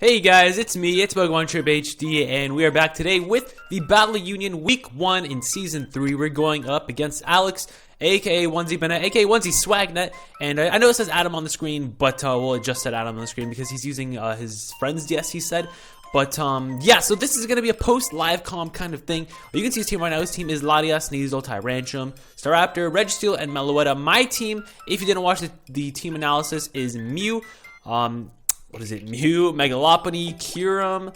Hey guys, it's me, it's PokemonTripHD, and we are back today with the Battle Union Week 1 in Season 3. We're going up against Alex, aka Onesie Bennett, aka Onesie Swagnet, and I know it says Adam on the screen, but we'll adjust that Adam on the screen because he's using his friend's DS, he said. But yeah, so this is going to be a post-live comp kind of thing. You can see his team right now. His team is Latias, Sneasel, Tyrantrum, Staraptor, Registeel, and Meloetta. My team, if you didn't watch the team analysis, is Mew, what is it? Mew, Megalopony, Kyurem,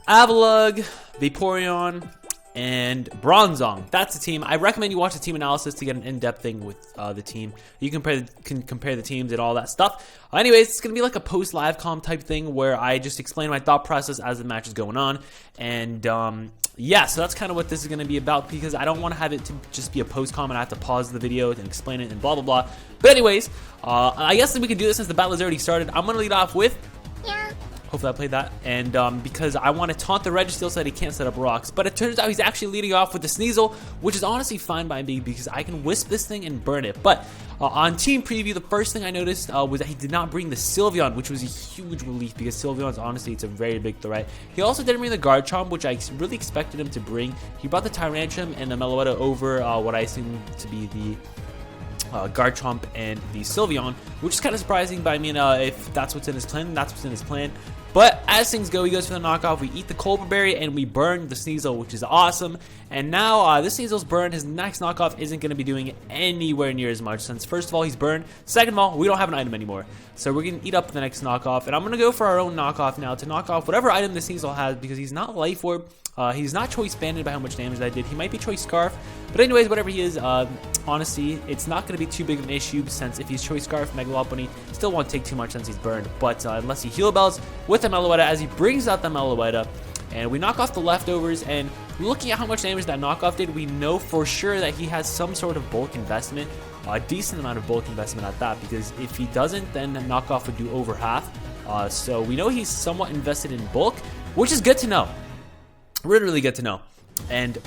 Avalugg, Vaporeon, and Bronzong. That's the team. I recommend you watch the team analysis to get an in-depth thing with the team. You can compare the teams and all that stuff. Anyways, it's going to be like a post-live comp type thing where I just explain my thought process as the match is going on. And yeah, so that's kind of what this is going to be about because I don't want to have it to just be a post-com and I have to pause the video and explain it and blah, blah, blah. But anyways, I guess we can do this since the battle has already started. I'm going to lead off with... Hopefully I played that. And because I want to taunt the Registeel so that he can't set up rocks. But it turns out he's actually leading off with the Sneasel, which is honestly fine by me because I can wisp this thing and burn it. But on team preview, the first thing I noticed was that he did not bring the Sylveon, which was a huge relief because Sylveon's honestly, it's a very big threat. He also didn't bring the Garchomp, which I really expected him to bring. He brought the Tyrantrum and the Meloetta over what I assume to be the Garchomp and the Sylveon, which is kind of surprising by me. If that's what's in his plan, that's what's in his plan. But as things go, he goes for the knockoff. We eat the Colbur Berry and we burn the Sneasel, which is awesome. And now this Sneasel's burned. His next knockoff isn't going to be doing anywhere near as much since first of all he's burned. Second of all, we don't have an item anymore, so we're going to eat up the next knockoff. And I'm going to go for our own knockoff now to knock off whatever item the Sneasel has because he's not Life Orb. He's not Choice Banded by how much damage I did. He might be Choice Scarf. But anyways, whatever he is, honestly, it's not going to be too big of an issue since if he's Choice Scarf, Megalopony still won't take too much since he's burned. But unless he Heal Bells with the Meloetta as he brings out the Meloetta, and we knock off the leftovers, and looking at how much damage that knockoff did, we know for sure that he has some sort of bulk investment, a decent amount of bulk investment at that, because if he doesn't, then the knockoff would do over half. So we know he's somewhat invested in bulk, which is good to know. Really good to know. And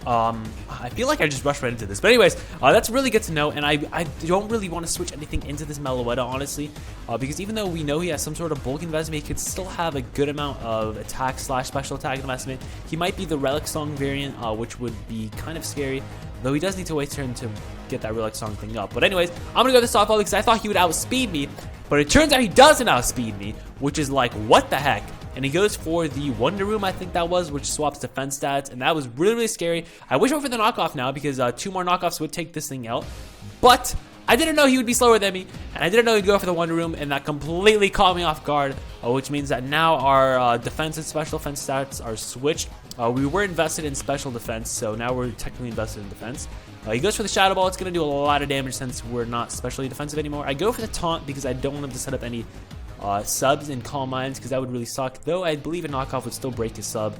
I feel like I just rushed right into this, but anyways, that's really good to know. And I don't really want to switch anything into this Meloetta, honestly, because even though we know he has some sort of bulk investment, he could still have a good amount of attack / special attack investment. He might be the Relic Song variant, which would be kind of scary, though he does need to wait turn to get that Relic Song thing up. But anyways, I'm gonna go with the softball because I thought he would outspeed me, but it turns out he doesn't outspeed me, which is like, what the heck? And he goes for the Wonder Room, I think that was, which swaps defense stats, and that was really, really scary. I wish I went for the knockoff now because 2 more knockoffs would take this thing out, but I didn't know he would be slower than me, and I didn't know he'd go for the Wonder Room, and that completely caught me off guard, which means that now our defense and special defense stats are switched. We were invested in special defense, so now we're technically invested in defense. He goes for the Shadow Ball. It's going to do a lot of damage since we're not specially defensive anymore. I go for the Taunt because I don't want him to set up any subs and Calm Minds because that would really suck, though I believe a knockoff would still break his sub,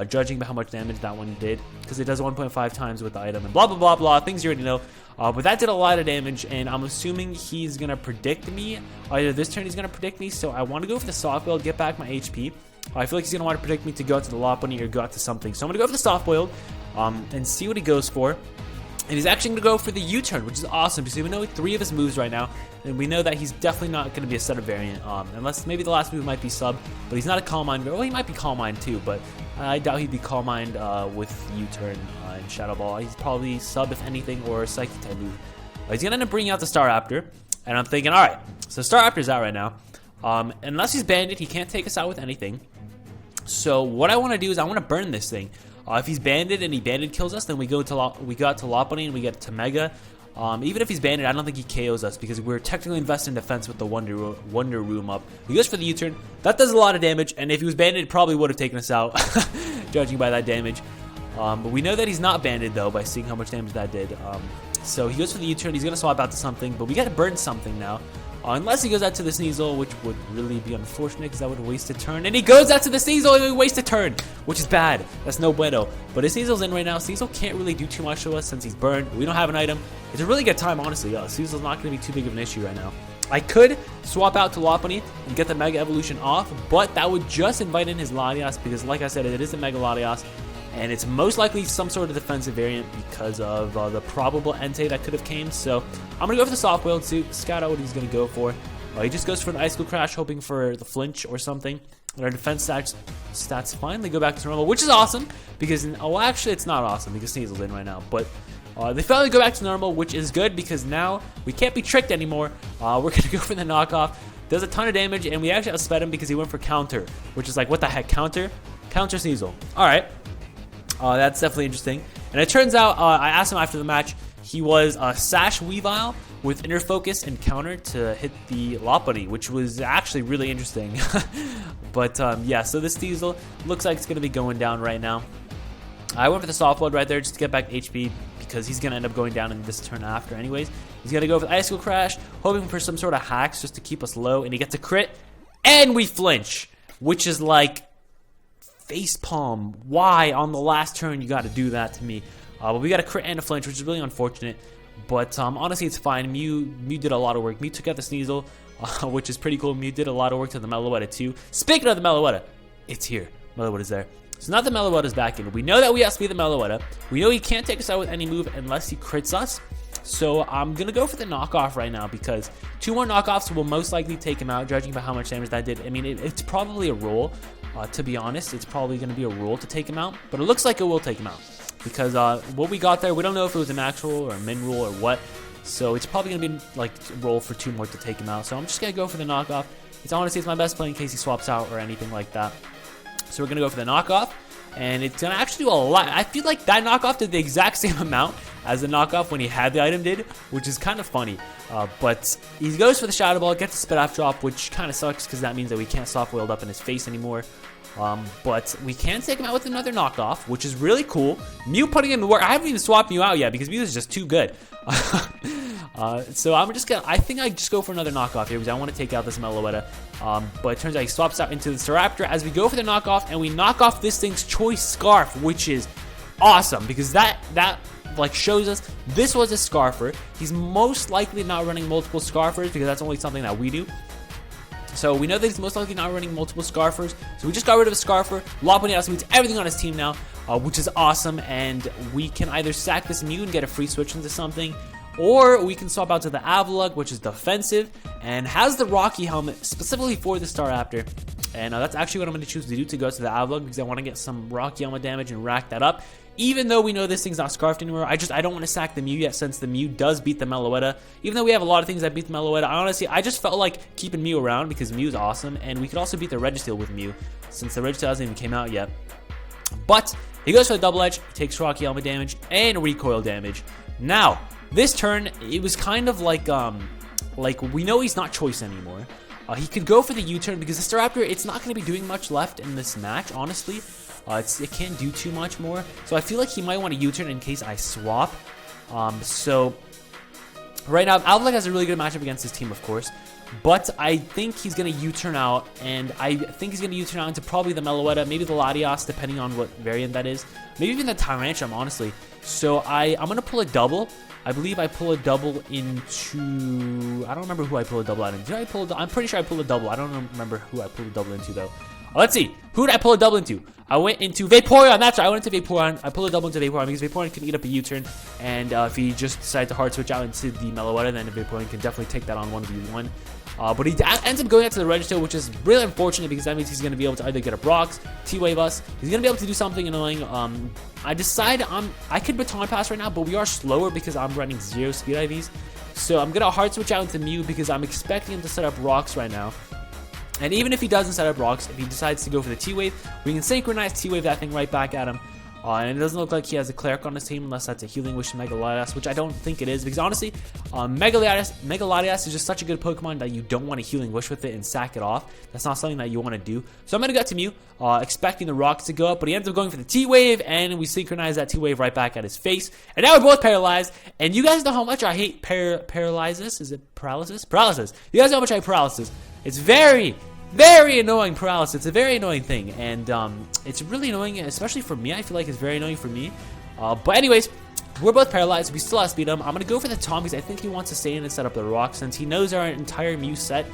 judging by how much damage that one did, because it does 1.5 times with the item and blah blah blah blah, things you already know. But that did a lot of damage, and I'm assuming he's gonna predict me. Either this turn he's gonna predict me, so I want to go for the Soft Boiled, get back my HP. I feel like he's gonna want to predict me to go out to the Lopunny or go out to something, so I'm gonna go for the Soft Boiled and see what he goes for. And he's actually going to go for the U-turn, which is awesome because we know 3 of his moves right now, and we know that he's definitely not going to be a setup variant, unless maybe the last move might be sub, but he's not a Calm Mind. Well, he might be Calm Mind too, but I doubt he'd be Calm Mind with U-turn and Shadow Ball. He's probably sub, if anything, or a Psychic type move. He's going to end up bringing out the Staraptor, and I'm thinking, alright, so Staraptor's out right now. Unless he's banded, he can't take us out with anything. So what I want to do is I want to burn this thing. If he's banded and he banded kills us, then we go out to Lopunny and we get to Mega. Even if he's banded, I don't think he KOs us because we're technically invested in defense with the Wonder Room up. He goes for the U-turn. That does a lot of damage, and if he was banded, it probably would have taken us out, judging by that damage. But we know that he's not banded, though, by seeing how much damage that did. So he goes for the U-turn. He's going to swap out to something, but we got to burn something now. Unless he goes out to the Sneasel, which would really be unfortunate because that would waste a turn. And he goes out to the Sneasel and we waste a turn, which is bad. That's no bueno. But his Sneasel's in right now. Sneasel can't really do too much to us since he's burned. We don't have an item. It's a really good time, honestly. Sneasel's not going to be too big of an issue right now. I could swap out to Lopunny and get the Mega Evolution off, but that would just invite in his Latias because, like I said, it is a Mega Latias. And it's most likely some sort of defensive variant because of the probable Entei that could have came. So I'm going to go for the Soft Boiled suit, scout out what he's going to go for. He just goes for an Icicle Crash, hoping for the flinch or something. And our defense stats finally go back to normal, which is awesome, because, oh, actually, it's not awesome, because Sneasel's in right now, but they finally go back to normal, which is good, because now we can't be tricked anymore. We're going to go for the knockoff. Does a ton of damage, and we actually outsped him because he went for counter, which is like, what the heck, counter? Counter Sneasel. All right. That's definitely interesting. And it turns out, I asked him after the match, he was Sash Weavile with Inner Focus and counter to hit the Lopunny, which was actually really interesting. But yeah, so this Sneasel looks like it's going to be going down right now. I went for the Soft Blood right there just to get back HP because he's going to end up going down in this turn after anyways. He's going to go for the Icicle Crash, hoping for some sort of hacks just to keep us low, and he gets a crit, and we flinch, which is like facepalm. Why on the last turn you got to do that to me? But we got a crit and a flinch, which is really unfortunate. But honestly, it's fine. Mew did a lot of work. Mew took out the Sneasel, which is pretty cool. Mew did a lot of work to the Meloetta too. Speaking of the Meloetta, it's here. Meloetta's there. So now the Meloetta's back in. We know that we have to be the Meloetta. We know he can't take us out with any move unless he crits us. So I'm going to go for the knockoff right now because 2 more knockoffs will most likely take him out, judging by how much damage that did. I mean, it's probably a roll. To be honest, it's probably going to be a roll to take him out. But it looks like it will take him out. Because what we got there, we don't know if it was a max roll or a min roll or what. So it's probably going to be like a roll for 2 more to take him out. So I'm just going to go for the knockoff. It's my best play in case he swaps out or anything like that. So we're going to go for the knockoff. And it's going to actually do a lot. I feel like that knockoff did the exact same amount as the knockoff when he had the item did, which is kind of funny. But he goes for the Shadow Ball, gets the Spit Off drop, which kind of sucks because that means that we can't soft wheeled up in his face anymore. But we can take him out with another knockoff, which is really cool. Mew putting in the work. I haven't even swapped Mew out yet because Mew is just too good. So I think I just go for another knockoff here because I want to take out this Meloetta. But it turns out he swaps out into the Staraptor as we go for the knockoff, and we knock off this thing's Choice Scarf, which is awesome because that like shows us this was a Scarfer. He's most likely not running multiple Scarfers because that's only something that we do. So we know that he's most likely not running multiple Scarfers. So we just got rid of a Scarfer. Lopunny also means everything on his team now, which is awesome. And we can either sack this Mew and get a free switch into something, or we can swap out to the Avalugg, which is defensive and has the Rocky Helmet specifically for the Staraptor. And that's actually what I'm going to choose to do, to go to the Avalugg, because I want to get some Rocky Helmet damage and rack that up. Even though we know this thing's not scarfed anymore, I don't want to sack the Mew yet, since the Mew does beat the Meloetta. Even though we have a lot of things that beat the Meloetta, I just felt like keeping Mew around because Mew's awesome, and we could also beat the Registeel with Mew, since the Registeel hasn't even came out yet. But he goes for the Double Edge, takes Rocky Helmet damage and recoil damage. Now, this turn, it was kind of like we know he's not Choice anymore. He could go for the U-turn because the Staraptor, it's not going to be doing much left in this match, honestly. It can't do too much more. So I feel like he might want to U-turn in case I swap. So right now, Avalugg has a really good matchup against his team, of course. But I think he's going to U-turn out, and I think he's going to U-turn out into probably the Meloetta, maybe the Latias, depending on what variant that is. Maybe even the Tyrantrum, honestly. So I'm going to pull a double. I believe I pull a double into... I don't remember who I pull a double out into. I'm pretty sure I pulled a double. I don't remember who I pulled a double into, though. Let's see. Who did I pull a double into? I went into Vaporeon. That's right. I went into Vaporeon. I pulled a double into Vaporeon because Vaporeon can eat up a U-turn. And if he just decides to hard switch out into the Meloetta, then Vaporeon can definitely take that on 1v1. But he ends up going out to the Registeel, which is really unfortunate because that means he's going to be able to either get a Brox, T-Wave us. He's going to be able to do something annoying. I decide I could Baton Pass right now, but we are slower because I'm running 0 speed IVs. So I'm going to hard switch out into Mew because I'm expecting him to set up Rocks right now. And even if he doesn't set up Rocks, if he decides to go for the T-Wave, we can synchronize T-Wave that thing right back at him. And it doesn't look like he has a Cleric on his team unless that's a Healing Wish to Mega Latias, which I don't think it is. Because honestly, Mega Latias is just such a good Pokemon that you don't want to Healing Wish with it and sack it off. That's not something that you want to do. So I'm going to go to Mew, expecting the Rocks to go up. But he ends up going for the T-Wave, and we synchronize that T-Wave right back at his face. And now we're both paralyzed. And you guys know how much I hate paralysis. Is it paralysis? Paralysis. You guys know how much I hate paralysis. It's very annoying paralysis. It's a very annoying thing, and it's really annoying, especially for me. I feel like it's very annoying for me. But anyways, we're both paralyzed. We still outspeed him. I'm going to go for the Tom because I think he wants to stay in and set up the Rock since he knows our entire Mew set.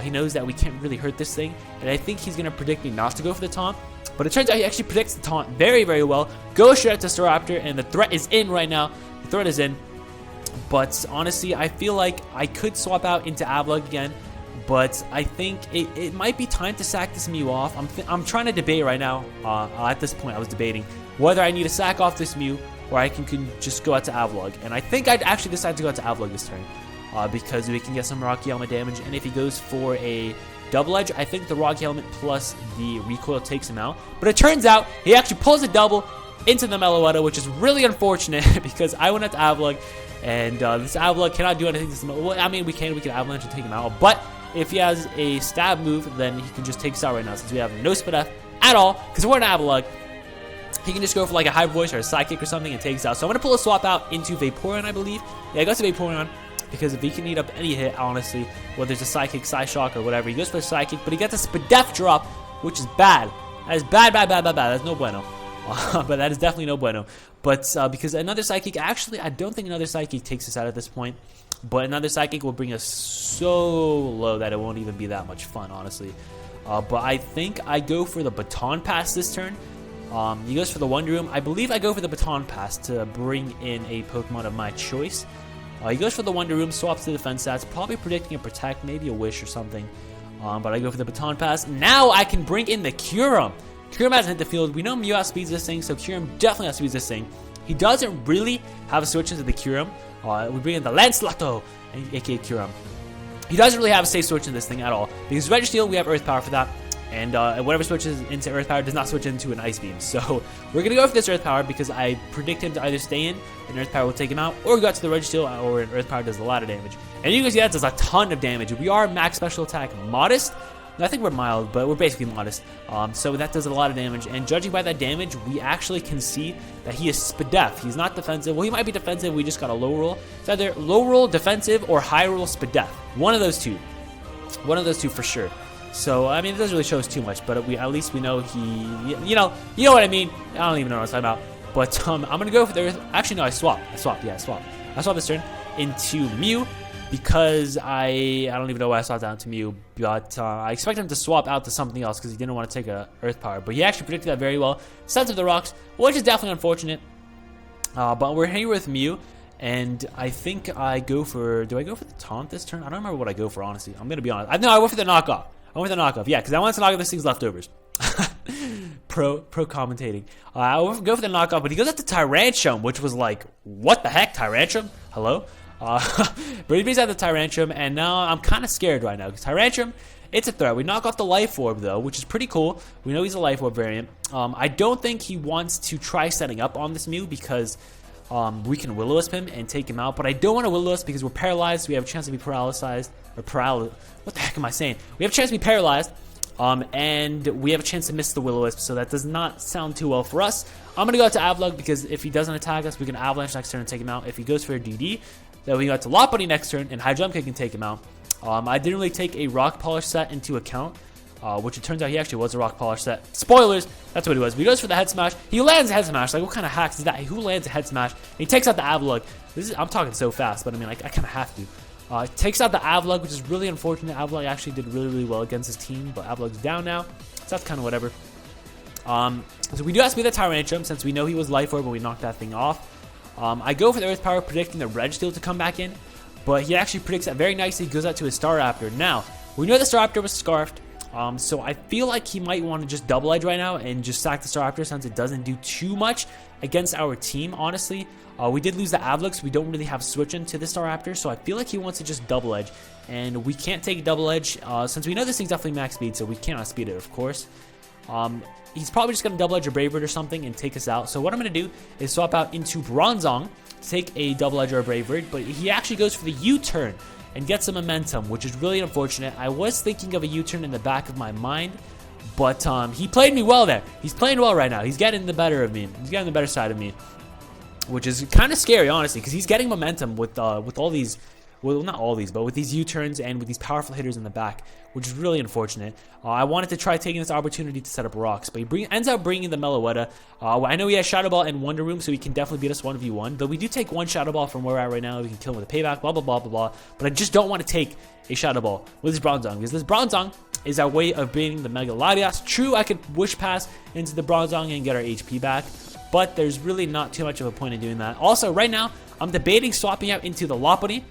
He knows that we can't really hurt this thing, and I think he's going to predict me not to go for the taunt. But it turns out he actually predicts the taunt very, very well. Goes straight to Staraptor, and the threat is in right now. The threat is in. But honestly, I feel like I could swap out into Avalugg again. But I think it might be time to sack this Mew off. I'm trying to debate right now. At this point, I was debating whether I need to sack off this Mew or I can just go out to Avalugg. And I think I'd actually decide to go out to Avalugg this turn because we can get some Rocky Helmet damage. And if he goes for a double edge, I think the Rocky Helmet plus the recoil takes him out. But it turns out he actually pulls a double into the Meloetta, which is really unfortunate because I went out to Avalugg, and this Avalugg cannot do anything to this. Well, I mean, we can Avalanche and take him out, but if he has a stab move, then he can just take us out right now since we have no Spadef at all, because we're an Avalugg. He can just go for like a High Voice or a Psychic or something and take us out. So I'm going to pull a swap out into Vaporeon, I believe. Yeah, he goes to Vaporeon because if he can eat up any hit, honestly, whether it's a Psychic, Psyshock, or whatever, he goes for a Psychic, but he gets a Spadef drop, which is bad. That is bad. That's no bueno. But that is definitely no bueno. But because another Psychic, actually, I don't think another Psychic takes us out at this point. But another Psychic will bring us so low that it won't even be that much fun, honestly. But I think I go for the Baton Pass this turn. He goes for the Wonder Room. I believe I go for the Baton Pass to bring in a Pokemon of my choice. He goes for the Wonder Room, swaps the defense stats, probably predicting a Protect, maybe a Wish or something. But I go for the Baton Pass. Now I can bring in the Kyurem. Kyurem hasn't hit the field. We know Mew outspeeds this thing, so Kyurem definitely outspeeds this thing. He doesn't really have a switch into the Kyurem. We bring in the Lancelotto, aka Kyurem. He doesn't really have a safe switch in this thing at all. Because Registeel, we have Earth Power for that. And whatever switches into Earth Power does not switch into an Ice Beam. So we're going to go for this Earth Power because I predict him to either stay in and Earth Power will take him out, or go out to the Registeel, or an Earth Power does a lot of damage. And you can see that does a ton of damage. We are max special attack modest. I think we're mild, but we're basically modest. So that does a lot of damage. And judging by that damage, we actually can see that he is Spadef. He's not defensive. Well, he might be defensive. We just got a low roll. It's either low roll defensive or high roll Spadef. One of those two. One of those two for sure. So, I mean, it doesn't really show us too much, but at least we know he, you know what I mean. I don't even know what I'm talking about. But I'm going to go for the Earth. Actually, no, I swap. I swap this turn into Mew. Because I don't even know why I swapped down to Mew, but I expect him to swap out to something else because he didn't want to take a Earth Power. But he actually predicted that very well. Sense of the Rocks, which is definitely unfortunate. But we're here with Mew, and I think I go for... Do I go for the Taunt this turn? I don't remember what I go for, honestly. I'm going to be honest. No, I went for the Knockoff. Yeah, because I wanted to knock off this thing's leftovers. Pro commentating. I go for the Knockoff, but he goes up to Tyrantrum, which was like, what the heck, Tyrantrum? Hello? But he brings out the Tyrantrum, and now I'm kind of scared right now because Tyrantrum, it's a threat. We knock off the Life Orb though, which is pretty cool. We know he's a Life Orb variant. I don't think he wants to try setting up on this Mew because we can Will-O-Wisp him and take him out. But I don't want to Will-O-Wisp because we're paralyzed. We have a chance to be paralyzed. What the heck am I saying? We have a chance to be paralyzed. And we have a chance to miss the Will-O-Wisp, so that does not sound too well for us. I'm going to go out to Avalugg because if he doesn't attack us, we can Avalanche next turn and take him out. If he goes for a DD, then we go out to Lopunny next turn, and High Jump Kick can take him out. I didn't really take a Rock Polish set into account, which it turns out he actually was a Rock Polish set. Spoilers, that's what he was. But he goes for the Head Smash. He lands a Head Smash. Like, what kind of hacks is that? Who lands a Head Smash? And he takes out the Avalugg. I'm talking so fast, but I mean, like, I kind of have to. Takes out the Avalugg, which is really unfortunate. Avalugg actually did really, really well against his team, but Avalugg's down now, so that's kind of whatever. So we do have to be the Tyrantrum, since we know he was Life Orb when we knocked that thing off. I go for the Earth Power, predicting the Registeel to come back in, but he actually predicts that very nicely. Goes out to his Staraptor. Now, we know the Staraptor was Scarfed, so I feel like he might want to just Double Edge right now and just sack the Staraptor since it doesn't do too much against our team, honestly. We did lose the Avalugg, so we don't really have a switch into the Staraptor, so I feel like he wants to just Double Edge, and we can't take Double Edge since we know this thing's definitely max speed, so we cannot speed it, of course. He's probably just going to Double Edge or Brave Bird or something and take us out. So what I'm going to do is swap out into Bronzong to take a Double Edge or a Brave Bird, but he actually goes for the U-turn and gets some momentum, which is really unfortunate. I was thinking of a U-turn in the back of my mind, but he played me well there. He's playing well right now. He's getting the better of me. He's getting the better side of me, which is kind of scary, honestly, because he's getting momentum with all these, well, not all these, but with these U-turns and with these powerful hitters in the back, which is really unfortunate. I wanted to try taking this opportunity to set up rocks, but he ends up bringing the Meloetta. I know he has Shadow Ball and Wonder Room, so he can definitely beat us 1v1, though we do take one Shadow Ball from where we're at right now. We can kill him with a payback, blah, blah, blah, blah, blah, but I just don't want to take a Shadow Ball with this Bronzong, because this Bronzong is our way of beating the Mega Latias. True, I could Wish Pass into the Bronzong and get our HP back, but there's really not too much of a point in doing that. Also, right now, I'm debating swapping out into the Lopunny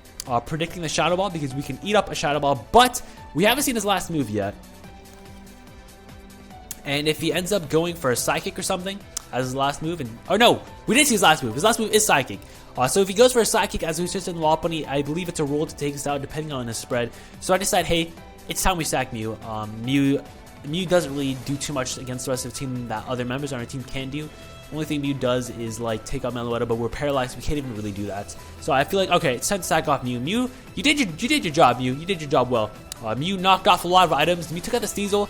predicting the Shadow Ball because we can eat up a Shadow Ball, but we haven't seen his last move yet. And if he ends up going for a Psychic or something as his last move, or no, we didn't see his last move. His last move is Psychic. So if he goes for a Psychic as we just in Lopunny, I believe it's a roll to take us out depending on his spread. So I decide, hey, it's time we sack Mew. Mew doesn't really do too much against the rest of the team that other members on our team can do. The only thing Mew does is like take out Meloetta, but we're paralyzed. We can't even really do that. So I feel like, okay, it's time to sack off Mew. Mew, you did your job, Mew. You did your job well. Mew knocked off a lot of items. Mew took out the Sneasel,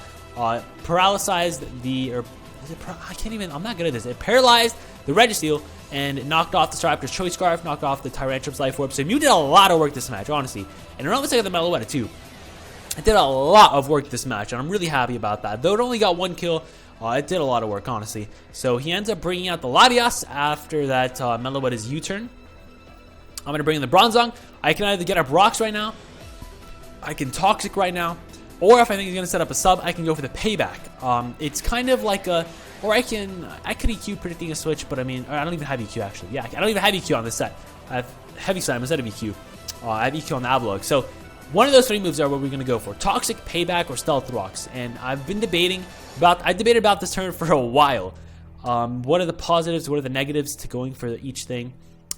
paralyzed the, or is it I can't even, I'm not good at this. It paralyzed the Registeel and knocked off the Staraptor's Choice Scarf, knocked off the Tyrantrum's Life Orb. So Mew did a lot of work this match, honestly. And it almost took out the Meloetta too. It did a lot of work this match, and I'm really happy about that. Though it only got 1 kill, it did a lot of work, honestly. So he ends up bringing out the Latias after that Meloetta's U-turn. I'm going to bring in the Bronzong. I can either get up Rocks right now, I can Toxic right now, or if I think he's going to set up a sub, I can go for the Payback. It's kind of like a, or I could EQ predicting a switch, but I mean, I don't even have EQ actually. Yeah, I don't even have EQ on this set. I have Heavy Slam instead of EQ. I have EQ on the Avalugg. So one of those 3 moves are what we're going to go for. Toxic, Payback, or Stealth Rocks. And I've been debating about, I debated about this turn for a while. What are the positives, what are the negatives to going for each thing?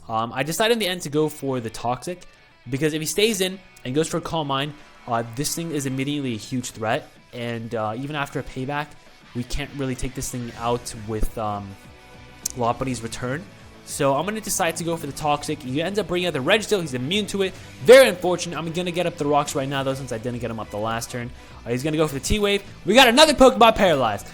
I decided in the end to go for the Toxic, because if he stays in and goes for a Calm Mind, this thing is immediately a huge threat. And even after a Payback, we can't really take this thing out with Lopunny's return. So I'm going to decide to go for the Toxic. He ends up bringing out the Registeel. He's immune to it. Very unfortunate. I'm going to get up the Rocks right now, though, since I didn't get him up the last turn. He's going to go for the T-Wave. We got another Pokemon paralyzed.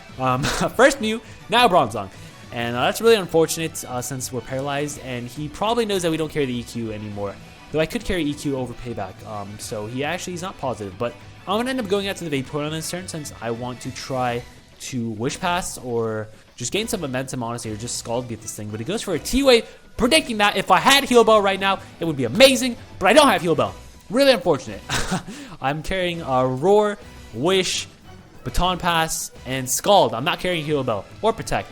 First Mew, now Bronzong. And that's really unfortunate since we're paralyzed. And he probably knows that we don't carry the EQ anymore. Though I could carry EQ over Payback. So he's not positive. But I'm going to end up going out to the Vaporeon on this turn since I want to try to Wish Pass or just gain some momentum, honestly, or just Scald beat this thing. But he goes for a T-Wave, predicting that if I had Heal Bell right now, it would be amazing, but I don't have Heal Bell. Really unfortunate. I'm carrying Roar, Wish, Baton Pass, and Scald. I'm not carrying Heal Bell or Protect.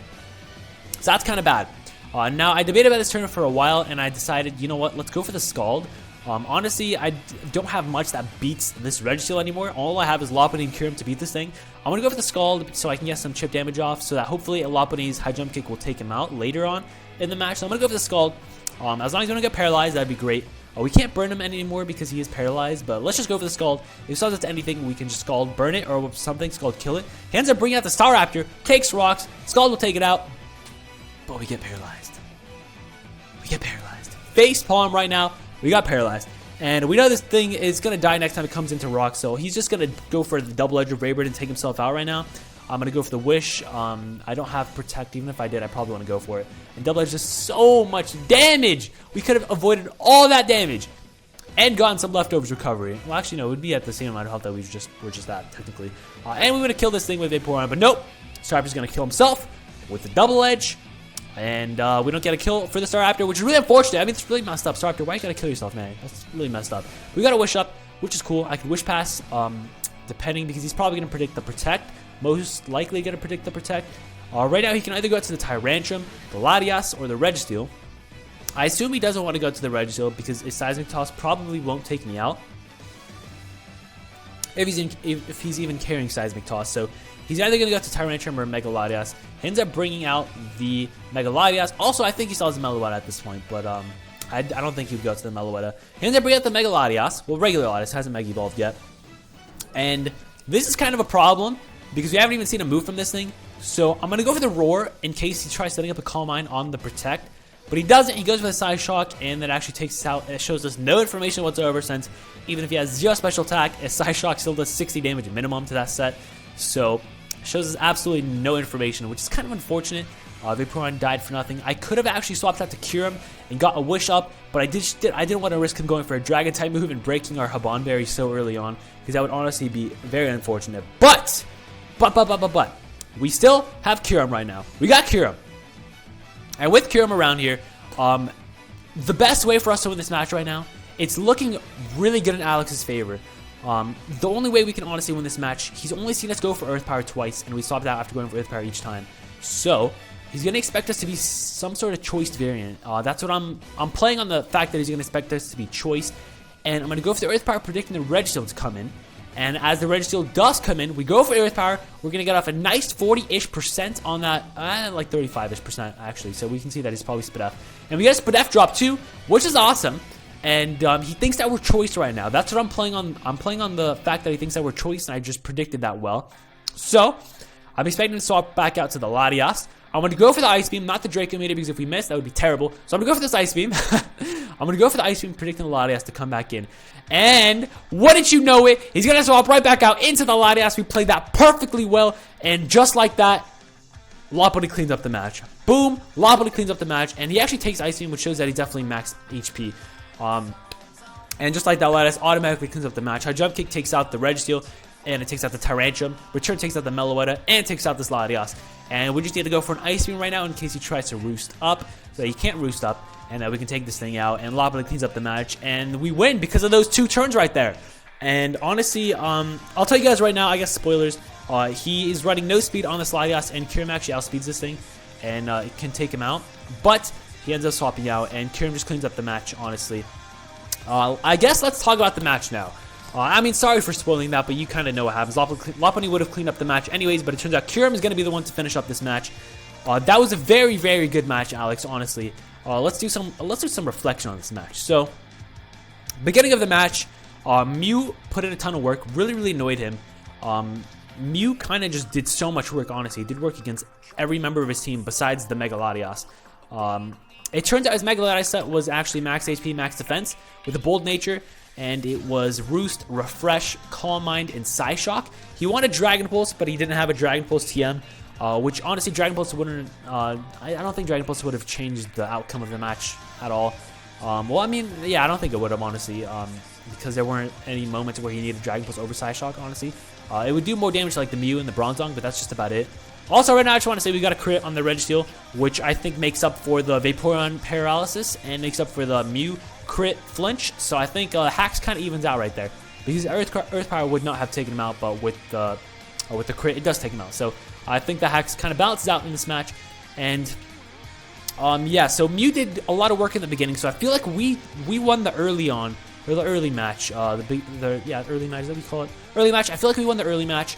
So that's kind of bad. Now, I debated about this turn for a while, and I decided, you know what, let's go for the Scald. Honestly, I don't have much that beats this Registeel anymore. All I have is Lopunny and Kyurem to beat this thing. I'm going to go for the Scald so I can get some chip damage off so that hopefully Lopunny's High Jump Kick will take him out later on in the match. So I'm going to go for the Scald. As long as we don't get paralyzed, that'd be great. We can't burn him anymore because he is paralyzed, but let's just go for the Scald. If it starts to anything, we can just Scald, burn it, or something, Scald, kill it. He ends up bringing out the Staraptor, takes Rocks, Scald will take it out, but we get paralyzed. We get paralyzed. Face palm right now. We got paralyzed. And we know this thing is going to die next time it comes into Rock, so he's just going to go for the Double Edge of Braybird and take himself out right now. I'm going to go for the Wish. I don't have Protect. Even if I did, I probably want to go for it. And Double Edge does so much damage. We could have avoided all that damage and gotten some leftovers recovery. Well, actually, no, it would be at the same amount of health that we're just at, technically. And we would have killed this thing with Vaporeon, but nope. Staraptor's going to kill himself with the Double Edge. And we don't get a kill for the Staraptor, which is really unfortunate. I mean, it's really messed up. Staraptor, why you gotta kill yourself, man? That's really messed up. We got a Wish up, which is cool. I can Wish Pass, depending, because he's probably gonna predict the Protect. Most likely gonna predict the Protect. Right now, he can either go to the Tyrantrum, the Latias, or the Registeel. I assume he doesn't want to go to the Registeel because his Seismic Toss probably won't take me out. If he's even carrying Seismic Toss. So he's either going to go to Tyrantrum or Mega Latias. He ends up bringing out the Mega Latias. Also, I think he still has a Meloetta at this point, but I don't think he would go to the Meloetta. He ends up bringing out the Mega Latias. Well, regular Latias hasn't Mega Evolved yet. And this is kind of a problem because we haven't even seen a move from this thing. So I'm going to go for the Roar in case he tries setting up a Calm Mind on the Protect. But he doesn't. He goes for the Side Shock, and that actually takes us out. It shows us no information whatsoever since even if he has 0 special attack, a Side Shock still does 60 damage minimum to that set. So it shows us absolutely no information, which is kind of unfortunate. Vaporeon died for nothing. I could have actually swapped out to Kyurem and got a Wish up, but I didn't want to risk him going for a Dragon type move and breaking our Habanberry so early on, because that would honestly be very unfortunate. But we still have Kyurem right now. We got Kyurem. And with Kyurem around here, the best way for us to win this match right now, it's looking really good in Alex's favor. The only way we can honestly win this match, he's only seen us go for Earth Power twice, and we swapped out after going for Earth Power each time. So he's going to expect us to be some sort of choiced variant. That's what I'm playing on the fact that he's going to expect us to be choiced. and I'm going to go for the Earth Power, predicting the Registeel to come in. And as the Registeel does come in, we go for Earth Power. We're going to get off a nice 40-ish% on that, like 35-ish% actually. So we can see that he's probably Spadef. And we get a Spadef drop too, which is awesome. And he thinks that we're Choice right now. That's what I'm playing on. I'm playing on the fact that he thinks that we're Choice, and I just predicted that well. So I'm expecting to swap back out to the Latias. I'm going to go for the Ice Beam, not the Draco Meter, because if we miss, that would be terrible. So I'm going to go for this Ice Beam. I'm going to go for the Ice Beam, predicting the Latias to come back in. And wouldn't you know it, he's going to swap right back out into the Latias. We played that perfectly well. And just like that, Lopunny cleans up the match. Boom, Lopunny cleans up the match. And he actually takes Ice Beam, which shows that he's definitely max HP. And just like that, Latias automatically cleans up the match. Our Jump Kick takes out the Registeel, and it takes out the Tyrantrum. Return takes out the Meloetta, and takes out this Latias. And we just need to go for an Ice Beam right now in case he tries to roost up. So he can't roost up, and we can take this thing out. And Lopunny cleans up the match, and we win because of those 2 turns right there. And honestly, I'll tell you guys right now, I guess spoilers, he is running no speed on this Latias, and Kyurem actually outspeeds this thing, and it can take him out. But he ends up swapping out, and Kyurem just cleans up the match, honestly. I guess let's talk about the match now. I mean, sorry for spoiling that, but you kind of know what happens. Lopunny would have cleaned up the match anyways, but it turns out Kyurem is going to be the one to finish up this match. That was a very, very good match, Alex, honestly. Let's do some reflection on this match. So, beginning of the match, Mew put in a ton of work, really, really annoyed him. Mew kind of just did so much work, honestly. He did work against every member of his team besides the Mega Latias. It turns out his Mega Latias set was actually max HP, max defense with a bold nature, and it was Roost, Refresh, Calm Mind, and Psyshock. He wanted Dragon Pulse, but he didn't have a Dragon Pulse TM, which honestly Dragon Pulse wouldn't. I don't think Dragon Pulse would have changed the outcome of the match at all. Well, I mean, yeah, I don't think it would have, honestly, because there weren't any moments where he needed Dragon Pulse over Psyshock, honestly. It would do more damage to like the Mew and the Bronzong, but that's just about it. Also, right now, I just want to say we got a crit on the Registeel, which I think makes up for the Vaporeon Paralysis and makes up for the Mew crit flinch. So I think Hacks kind of evens out right there, because Earth Power would not have taken him out, but with the crit, it does take him out. So I think the Hacks kind of balances out in this match. And yeah, so Mew did a lot of work in the beginning, so I feel like we won the early match. Early match, is that what we call it? Early match. I feel like we won the early match.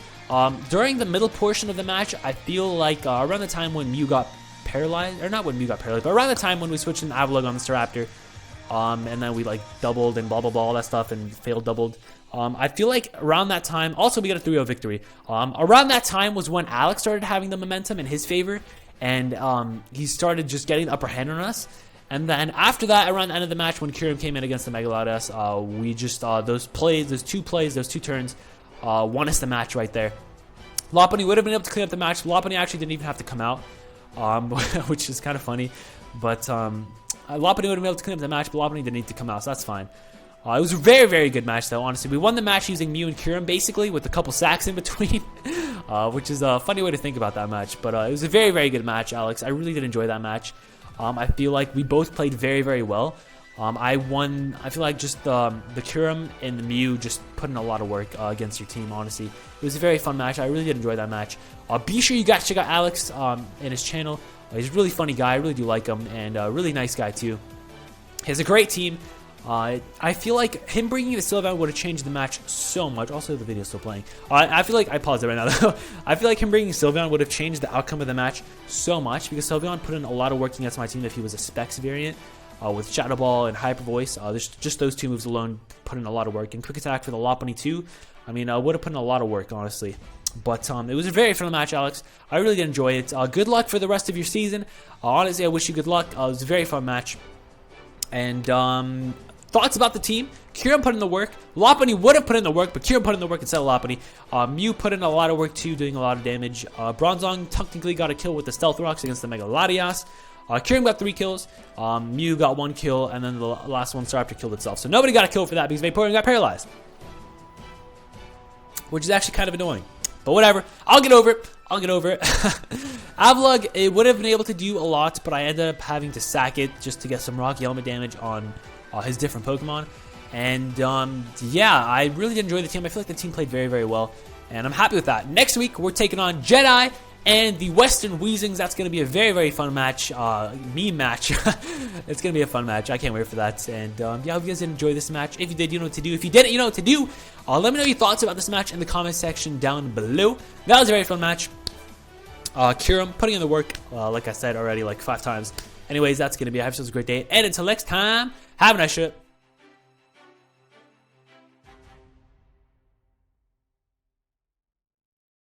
During the middle portion of the match, I feel like around the time when Mew got paralyzed, or not when Mew got paralyzed, but around the time when we switched in Avalugg on the Staraptor, and then we like doubled and blah blah blah, all that stuff, and failed doubled. I feel like around that time, also we got a 3-0 victory. Around that time was when Alex started having the momentum in his favor, and he started just getting the upper hand on us. And then after that, around the end of the match, when Kyurem came in against the Mega Latias, we just those two turns, won us the match right there. Lopunny would have been able to clean up the match. Lopunny actually didn't even have to come out, which is kind of funny. But Lopunny would have been able to clean up the match, but Lopunny didn't need to come out, so that's fine. It was a very, very good match, though, honestly. We won the match using Mew and Kyurem, basically, with a couple sacks in between, which is a funny way to think about that match. But it was a very, very good match, Alex. I really did enjoy that match. I feel like we both played very, very well. I feel like just the Kyurem and the Mew just put in a lot of work against your team, honestly. It was a very fun match. I really did enjoy that match. Be sure you guys check out Alex and his channel. He's a really funny guy. I really do like him, and a really nice guy, too. He has a great team. I feel like him bringing the Sylveon would have changed the match so much. Also, the video's still playing. I feel like, I paused it right now, though. I feel like him bringing Sylveon would have changed the outcome of the match so much, because Sylveon put in a lot of work against my team if he was a Specs variant. With Shadow Ball and Hyper Voice, just those two moves alone put in a lot of work. And Quick Attack for the Lopunny too. I mean, would have put in a lot of work, honestly. But it was a very fun match, Alex. I really did enjoy it. Good luck for the rest of your season. Honestly, I wish you good luck. It was a very fun match. And thoughts about the team? Kyurem put in the work. Lopunny would have put in the work, but Kyurem put in the work instead of Lopunny. Mew put in a lot of work too, doing a lot of damage. Bronzong technically got a kill with the Stealth Rocks against the Mega Latias. Kyurem got 3 kills, Mew got 1 kill, and then the last one, Staraptor, killed itself. So nobody got a kill for that because Vaporeon got paralyzed. Which is actually kind of annoying. But whatever, I'll get over it. Avalugg, it would have been able to do a lot, but I ended up having to sack it just to get some Rocky Helmet damage on his different Pokemon. And yeah, I really did enjoy the team. I feel like the team played very, very well, and I'm happy with that. Next week, we're taking on Jedi and the Western Weezings. That's going to be a very, very fun match, meme match. It's going to be a fun match. I can't wait for that. And yeah, I hope you guys did enjoy this match. If you did, you know what to do. If you didn't, you know what to do. Let me know your thoughts about this match in the comment section down below. That was a very fun match. Kiram putting in the work, like I said already, like 5 times. Anyways, that's going to be. I hope you have a great day. And until next time, have a nice shit.